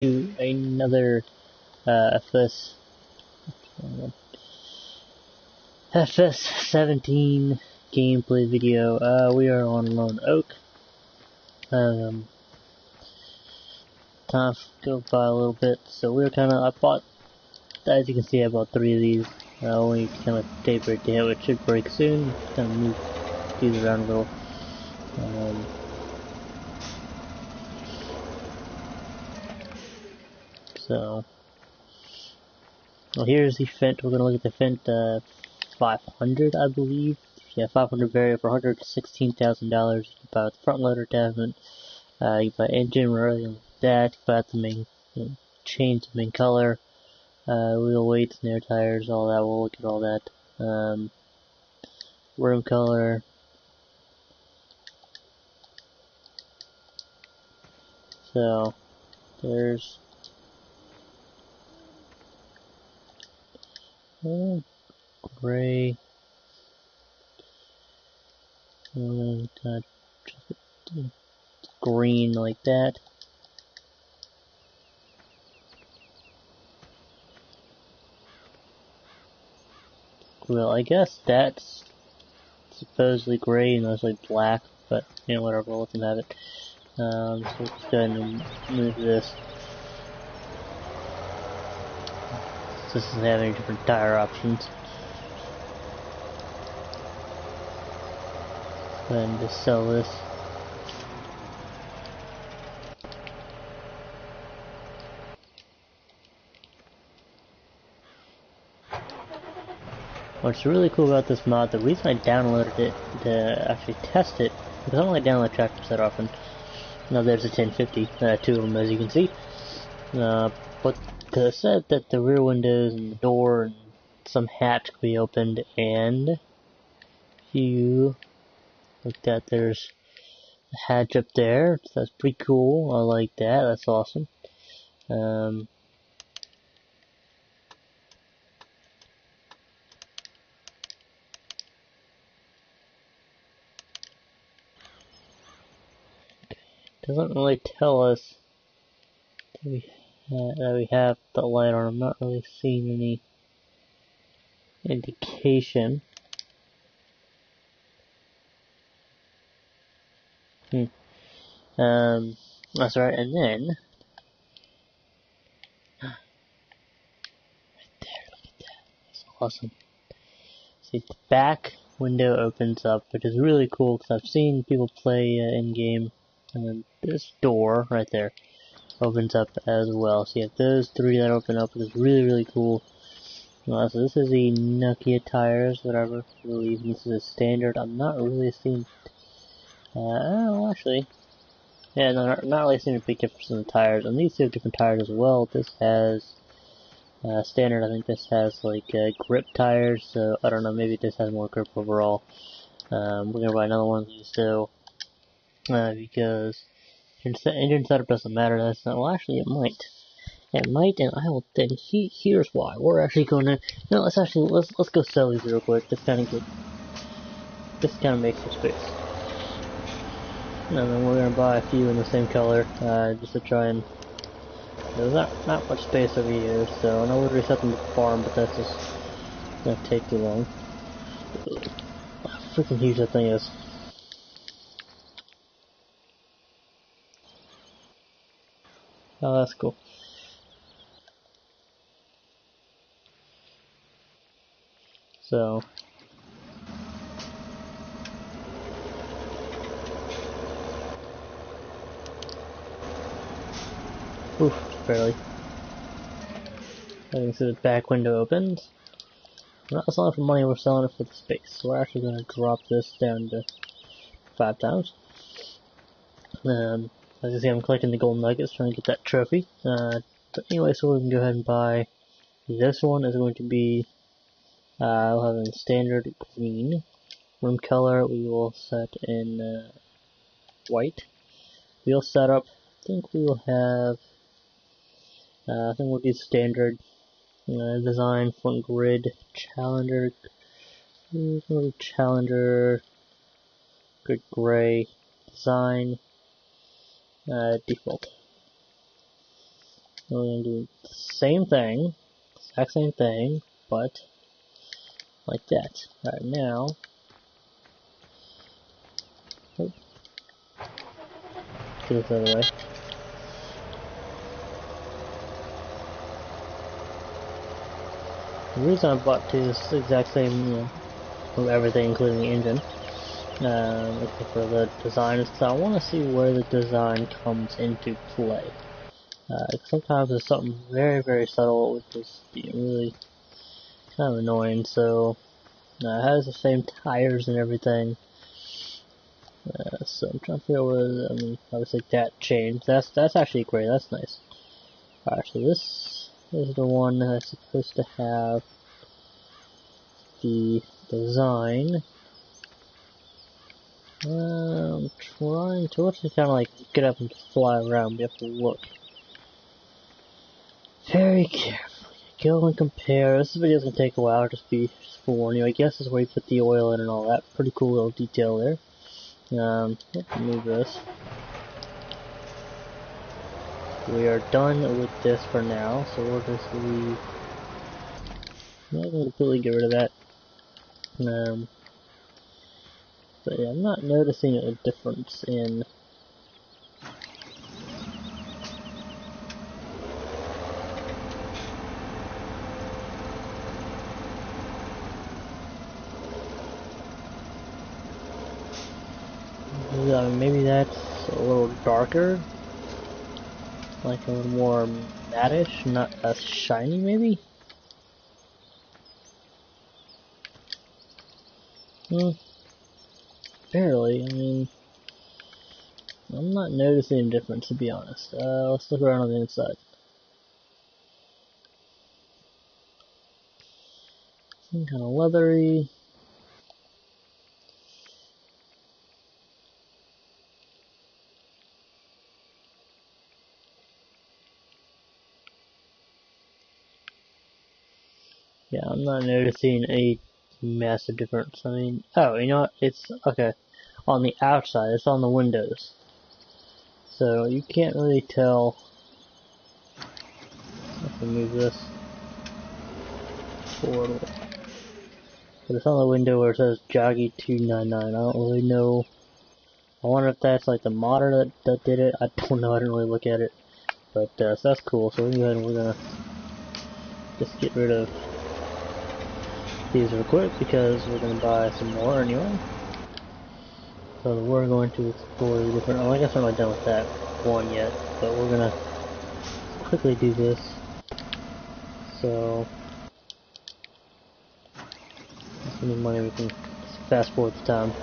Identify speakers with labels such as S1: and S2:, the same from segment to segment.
S1: to another FS17 gameplay video. We are on Lone Oak. Time go by a little bit, so we're I bought, as you can see, I bought 3 of these. Only kind of tapered to hit, which should break soon. Kind of move these around a little. Well, here's the FENT. We're going to look at the FENT 500, I believe. Yeah, 500 variant for $116,000. You can buy with the front loader attachment. You can buy engine, really that. You can buy the main change, the main color, wheel weights, air tires, all that. We'll look at all that. Rim color. So there's gray, and green like that. Well, I guess that's supposedly gray and mostly black, but you know, whatever, we'll let them have it. So let's go ahead and move this. This doesn't have any different tire options. Go ahead and just sell this. What's really cool about this mod, the reason I downloaded it to actually test it, because I don't like download tractors that often. Now there's a 1050, 2 of them as you can see. But it said that the rear windows and the door and some hatch could be opened, and if you look at that, there's a hatch up there, so that's pretty cool. I like that, that's awesome. Doesn't really tell us that we have the light on. I'm not really seeing any indication. That's right, and then right there, look at that. That's awesome. See, the back window opens up, which is really cool because I've seen people play in game, and then this door right there opens up as well. So you have those 3 that open up, which is really cool. So this is the Nokia tires, whatever. I believe this is a standard. I'm not really seeing. Oh, actually, yeah, no, not really seeing a big difference in the tires. And these 2 have different tires as well. This has standard. I think this has like grip tires. So I don't know. Maybe this has more grip overall. We're gonna buy another one of these though, because engine setup doesn't matter. That's not. Well, actually, it might. It might, and I will. Then here's why. We're actually going to. No, let's go sell these real quick. Just kind of make some space. And then we're gonna buy a few in the same color, just to try and. There's not much space over here, so I know we'll reset them to the farm, but that's just gonna take too long. How freaking huge that thing is. Oh, that's cool. So. Oof, barely. I can see the back window opens. We're not selling it for money, we're selling it for the space. So we're actually going to drop this down to 5 times. As you can see, I'm collecting the gold nuggets, trying to get that trophy. But anyway, so we can go ahead and buy this one. Is going to be, we'll have in standard green. Rim color we will set in white. Wheel setup, I think we will have, I think we'll do standard design, front grid, Challenger, good gray design, default. we're going to do the same thing, exact same thing, but like that. Alright, now, oh, get this out of the way. The reason I bought two is the exact same, you know, from everything, including the engine, except for the design, so I want to see where the design comes into play. Sometimes there's something very, very subtle, which is really kind of annoying. So it has the same tires and everything. So I'm trying to figure out where, I mean, obviously that changed. That's actually great. That's nice. Alright, so this is the one that's supposed to have the design. I'm trying to actually kind of like get up and fly around. We have to look very carefully. Go and compare. This video's gonna take a while. Just for warning you. I guess this is where you put the oil in and all that. Pretty cool little detail there. Let's move this. We are done with this for now, so we'll just leave. I'm not gonna completely get rid of that. But yeah, I'm not noticing a difference in maybe that's a little darker, like a little more mattish, not as shiny maybe? Barely, I mean, I'm not noticing a difference to be honest. Let's look around on the inside. Some kind of leathery. Yeah, I'm not noticing a massive difference. I mean, oh, you know what? It's okay. On the outside, it's on the windows, so you can't really tell. Let's move this forward. But it's on the window where it says Joggy 299. I don't really know. I wonder if that's like the modder that did it. I don't know. I didn't really look at it, but so that's cool. So we can go ahead and we're gonna just get rid of these real quick because we're gonna buy some more anyway. So we're going to explore the different. Oh, I guess I'm not done with that one yet, but we're gonna quickly do this. So, if we need money, we can fast forward the time.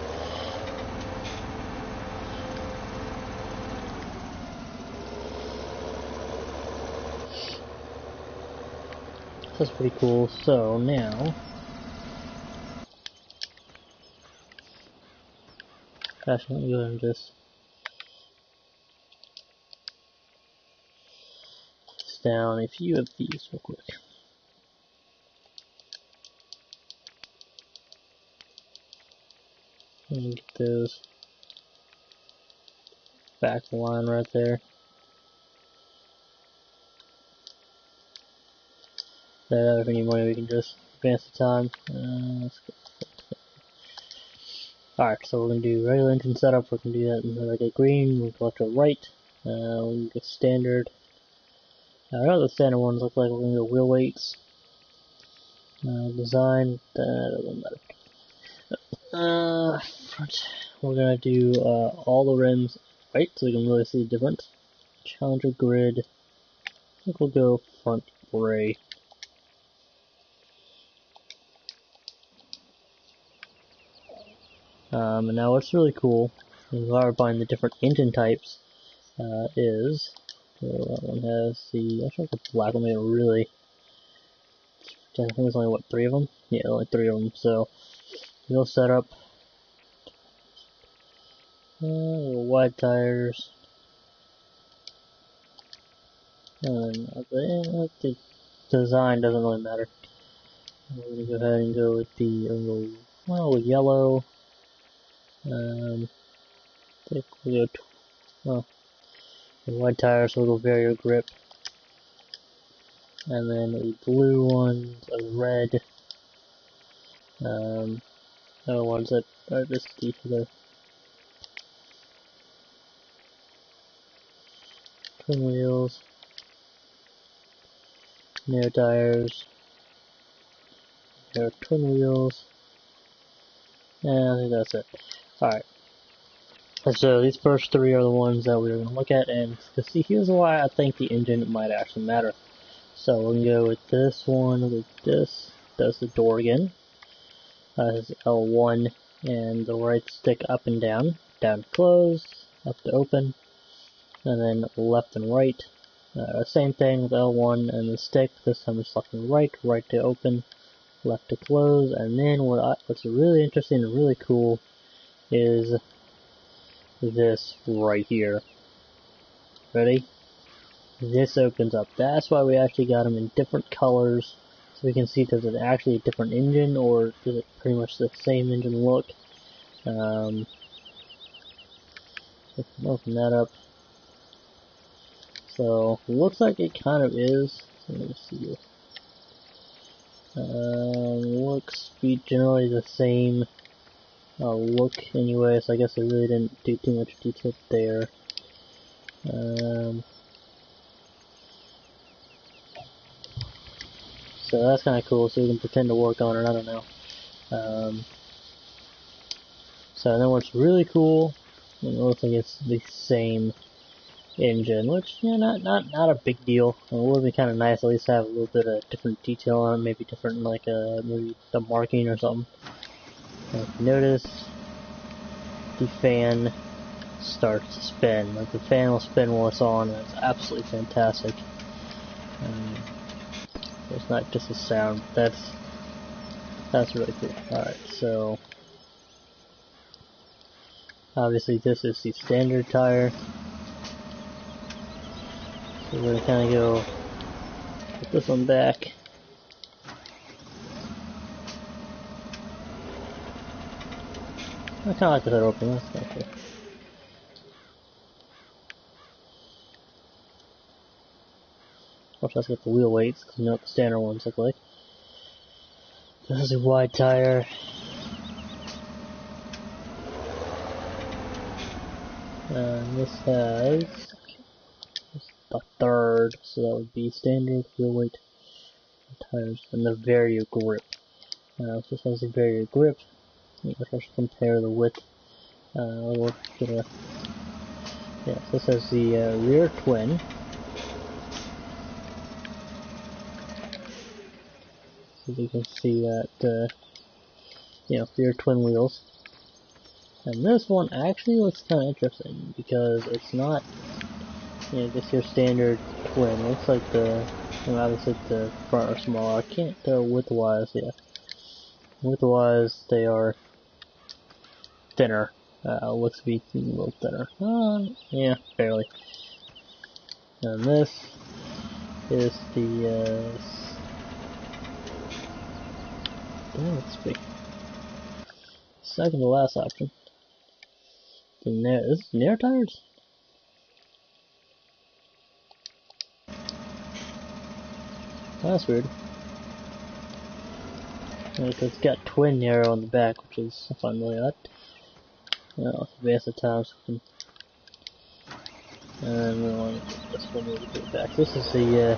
S1: That's pretty cool. So now, actually, let me go ahead and just down a few of these real quick. And get those back line right there. That if we need money, we can just advance the time. Let's go. Alright, so we're going to do regular engine setup. We're going to do that until I get green. We'll go left to right. We can go standard. I don't know what the standard ones look like. We're going to go wheel weights. Design. Doesn't matter. Front. We're going to do all the rims right so we can really see the difference. Challenger grid. I think we'll go front gray. And now what's really cool is while we're buying the different engine types is, so that one has the, I think the black one made it really, I think there's only what, 3 of them? Yeah, only 3 of them, so wheel setup, wide tires, and the design doesn't really matter. We're going to go ahead and go with the yellow. I think we'll go, the wide tires, so we'll go Vario grip. and then a blue one, a red, other ones that are just each other. Twin wheels, narrow tires, narrow twin wheels, and I think that's it. Alright. So these first three are the ones that we're going to look at, and to see, here's why I think the engine might actually matter. So we're going to go with this one, with this, does the door again, has L1 and the right stick up and down to close, up to open, and then left and right. Same thing with L1 and the stick, this time it's left and right, right to open, left to close, and then what's really interesting and really cool is this right here. Ready? This opens up. That's why we actually got them in different colors, so we can see, does it actually a different engine, or is it pretty much the same engine look? So open that up. So looks like it kind of is. So let me see here. Looks be generally the same look anyway, so I guess I really didn't do too much detail there. So that's kind of cool, so we can pretend to work on it, I don't know. So then what's really cool, it looks like it's the same engine, which, you know, not a big deal. It would be kind of nice at least to have a little bit of different detail on it, maybe different, like maybe the marking or something. And if you notice, the fan starts to spin. Like, the fan will spin while it's on, and it's absolutely fantastic. It's not just a sound. That's really cool. Alright, so obviously this is the standard tire. So we're gonna kinda go put this one back. I kinda like the hood opening, that's kinda cool. Of course, let's get the wheel weights, because you know what the standard ones look like. This is a wide tire. And this has the third, so that would be standard wheel weight tires, and the Vario grip. This has a Vario grip. Let's actually compare the width. We'll get a, yeah, so this has the rear twin. So you can see that, you know, rear twin wheels. And this one actually looks kind of interesting because it's not, you know, just your standard twin. It looks like the, you know, obviously the front are smaller. I can't tell width-wise, yeah. Width-wise, they are thinner. Looks to be a little thinner. Yeah, barely. And this is the, let's see. Second to last option. This is Nair tires? That's weird. Like, it's got twin narrow on the back, which is, I find really odd. Let's advance the times. And we want to get this one really good back. This is the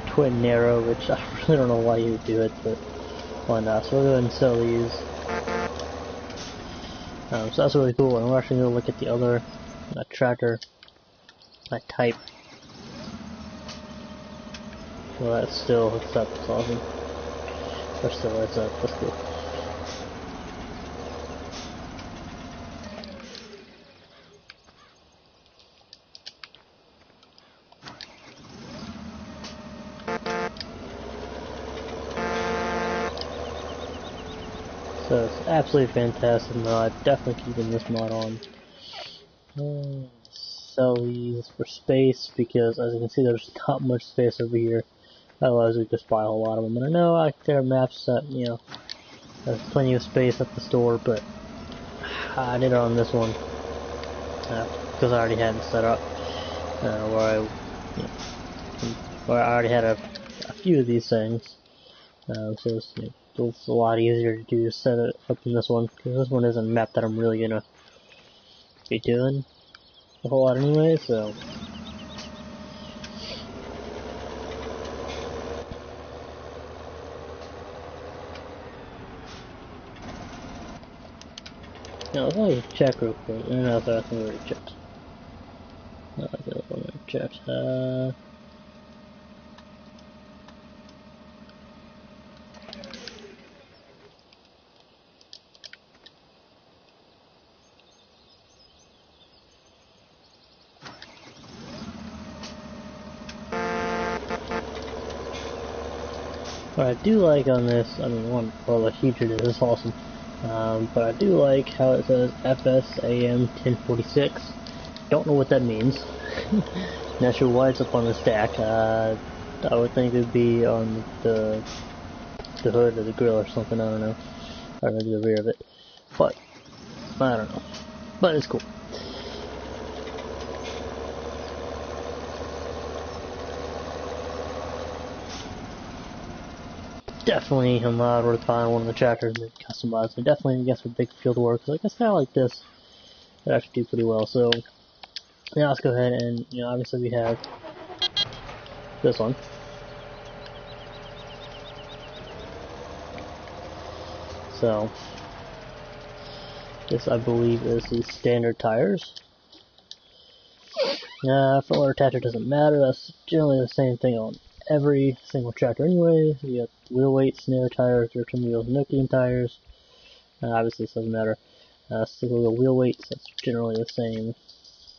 S1: twin narrow, which I really don't know why you would do it, but why not? So we'll go ahead and sell these. So that's really cool, and we're actually going to look at the other tractor type. Well, that still hooks up, it's awesome. Or still lights up, that's cool. So it's absolutely fantastic mod, definitely keeping this mod on. Sell these for space because, as you can see, there's not much space over here. Otherwise, we just buy a whole lot of them. And I know there are maps that, you know, there's plenty of space at the store, but I did it on this one because I already had it set up where I, you know, Or I already had a few of these things, so it's a lot easier to do set it up in this one, because this one isn't a map that I'm really gonna be doing a whole lot anyway, so. Now, let me check real quick. No, I think we already checked. No, I think we already checked. What I do like on this, I mean, well, the huge it is awesome. But I do like how it says FS1046. Don't know what that means. Not sure why it's up on the stack. I would think it would be on the hood or the grill or something. I don't know, or maybe the rear of it. But I don't know. But it's cool. Definitely a mod worth buying one of the tractors and customize it. Definitely, I guess, for big field work. Like, it's kind of like this. It actually do pretty well. So, yeah, let's go ahead and, obviously we have this one. So, this, I believe, is the standard tires. Front loader tractor doesn't matter. That's generally the same thing on every single tractor anyway. You got wheel weight, snare tires, return wheels, no-keying tires. Obviously, this doesn't matter. Single wheel weights, that's generally the same.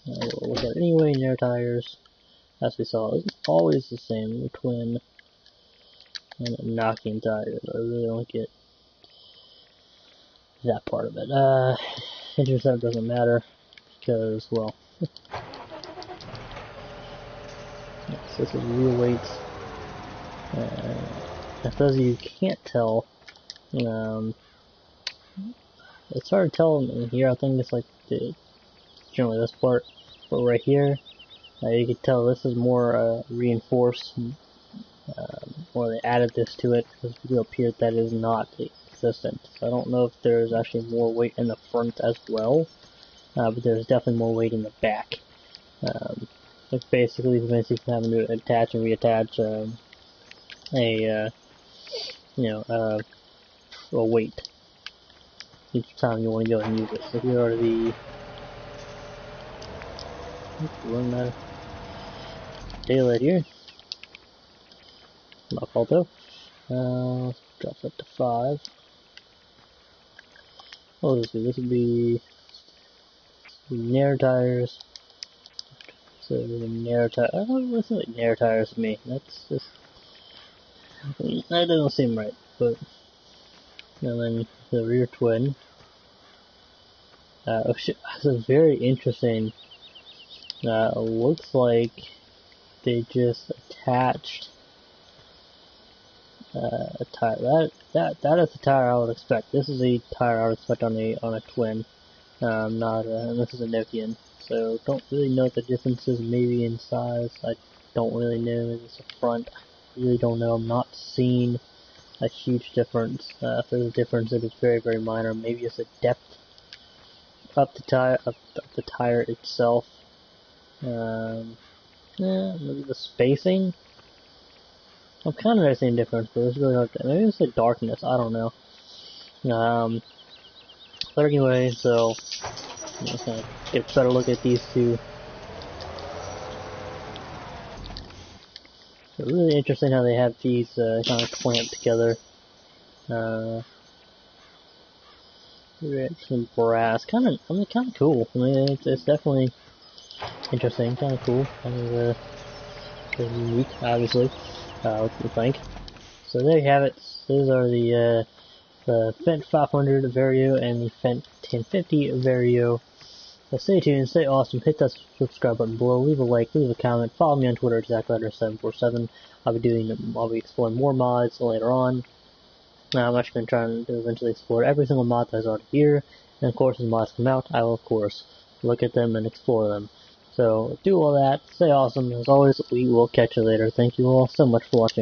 S1: We'll look at it anyway. Narrow tires, as we saw, is always the same. The twin and knocking tires. I really don't get that part of it. Intercept doesn't matter because, well, this is wheel weights. If those of you can't tell, it's hard to tell in here. I think it's like generally this part, but right here, you can tell this is more reinforced, or they added this to it because up here that is not existent. So I don't know if there's actually more weight in the front as well, but there's definitely more weight in the back. It basically prevents you from having to attach and reattach a weight each time you want to go and use it. So here are the daylight here. Not fault though. Let's drop that to 5. What will this be? This would be narrow tires. So the narrow tire. Oh, listen like narrow tires to me. That's just that doesn't seem right. But and then the rear twin. Oh shit! This is very interesting. Looks like they just attached a tire. That is the tire I would expect. This is a tire I would expect on a twin. Not this is a Nokian. So don't really know what the difference is. Maybe in size. I don't really know. It's a front. I really don't know. I'm not seeing a huge difference. If there's a difference, it is very, very minor. Maybe it's a depth up the tire itself. Maybe the spacing. I'm kind of noticing a difference, but it's really hard to. Maybe it's the darkness. I don't know. But anyway, so let's kind of get a better look at these two. So really interesting how they have these kind of clamped together. Some brass, kind of cool. I mean, it's definitely interesting, kind of cool, kind of unique, obviously. What do you think? So there you have it. Those are the FENDT 500 Vario and the FENDT 1050 Vario. So stay tuned, stay awesome, hit that subscribe button below, leave a like, leave a comment, follow me on Twitter at ZachLetter747. I'll be exploring more mods later on. I'm actually going to try to eventually explore every single mod that's already here, and of course as mods come out, I will of course look at them and explore them. So do all that, stay awesome. As always, we will catch you later. Thank you all so much for watching.